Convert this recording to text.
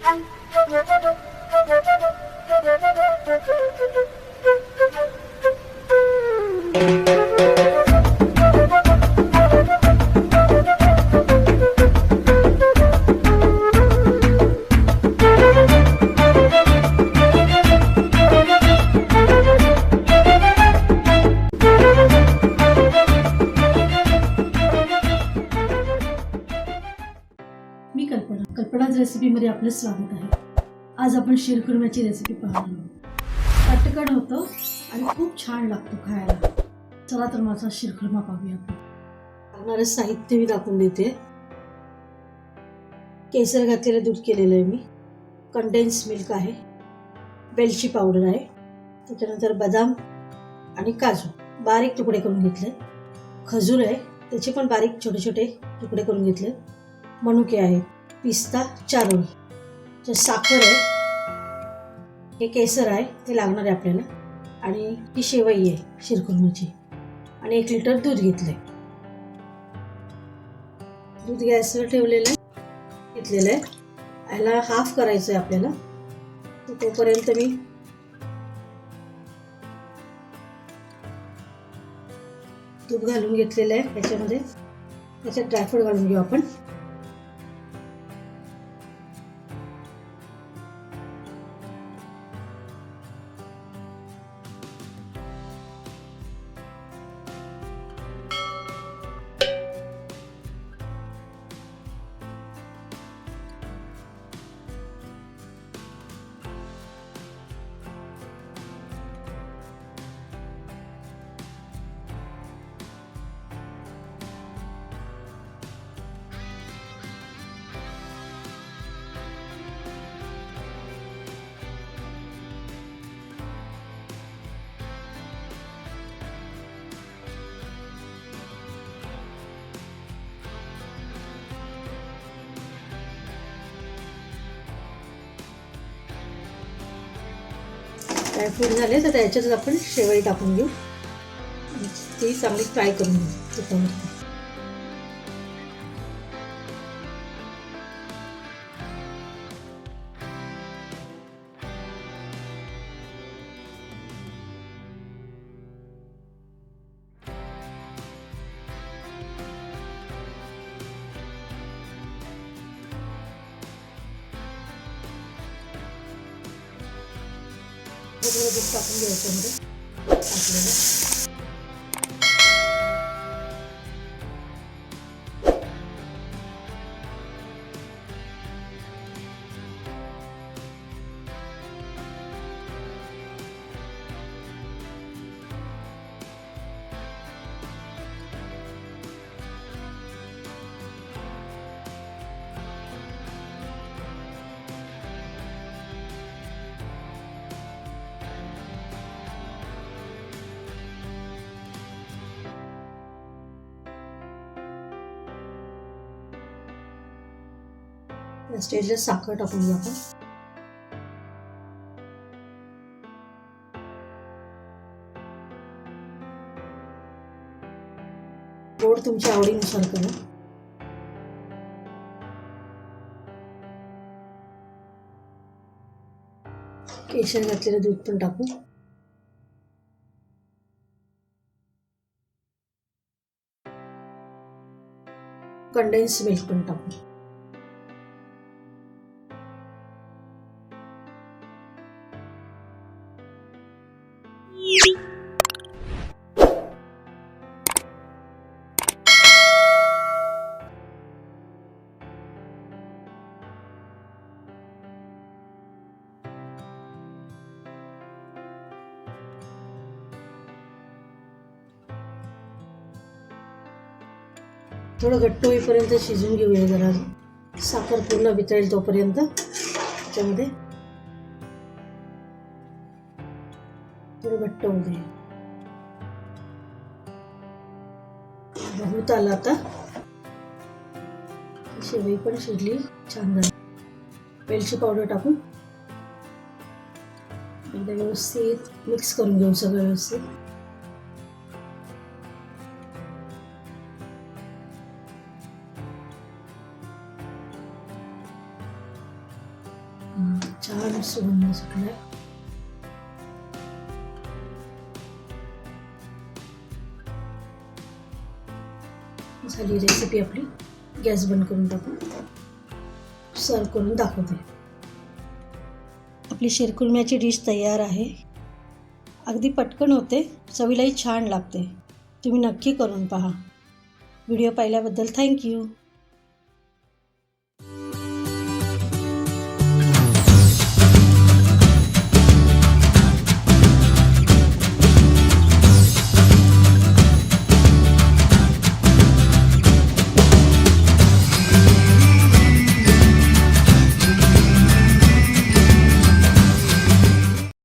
मी कल्पनाच रेसिपीमध्ये आपलं स्वागत आहे. आज आपण शीरखुर्म्याची रेसिपी पाहणार आहोत. पटकन होतं आणि खूप छान लागतो खायला. चला तर माझा शीरखुर्मा पाहूया. लागणारं साहित्य मी दाखवून देते. केसर घातलेलं दूध केलेलं आहे मी, कंडेन्स मिल्क आहे, वेलची पावडर आहे, त्याच्यानंतर बदाम आणि काजू बारीक तुकडे करून घेतले, खजूर आहे त्याचे पण बारीक छोटे छोटे तुकडे करून घेतले, मनुके आहेत, पिस्ता चारोळी, साखर आहे, हे केसर आहे ते लागणार आहे आपल्याला, आणि ही शेवई आहे शीरखुर्म्याची, आणि 1 लिटर दूध घेतले. दूध गॅसवर ठेवलेलं आहे, घेतलेलं आहे. याला हाफ करायचं आहे आपल्याला, तर तोपर्यंत मी दूध घालून घेतलेलं आहे. त्याच्यामध्ये त्याच्यात ड्रायफ्रूट घालून घेऊ आपण. ड्रायफ्रूट झाले तर त्याच्यातच आपण शेवई टाकून घेऊ, ती चांगली फ्राय करून घेऊ तुपावरती. दूध टाकून घ्यायचं मध्ये आपल्याला. या स्टेजला साखर टाकून घेऊ आपण. गोड तुमच्या आवडीनुसार करा. केशर घातलेलं दूध पण टाकू. कंडेन्स मिल्क पण टाकू. थोडं घट्ट होईपर्यंत शिजून घेऊया जरा. साखर पूर्ण वितळेल तोपर्यंत त्याच्यामध्ये थोडं घट्ट होऊ दे. बहुत आला आता. शेवई पण शिजली छान झाली. वेलची पावडर टाकून एकदा व्यवस्थित मिक्स करून घेऊ सगळं व्यवस्थित. छान सुगंध सुटलाय. झाली रेसिपी आपली. गॅस बंद करून टाकू. सर्व करून दाखवते. आपली शीरकुर्म्याची डिश तयार आहे. अगदी पटकन होते, चवीलाही छान लागते. तुम्ही नक्की करून पहा. व्हिडिओ पाहिल्याबद्दल थँक्यू.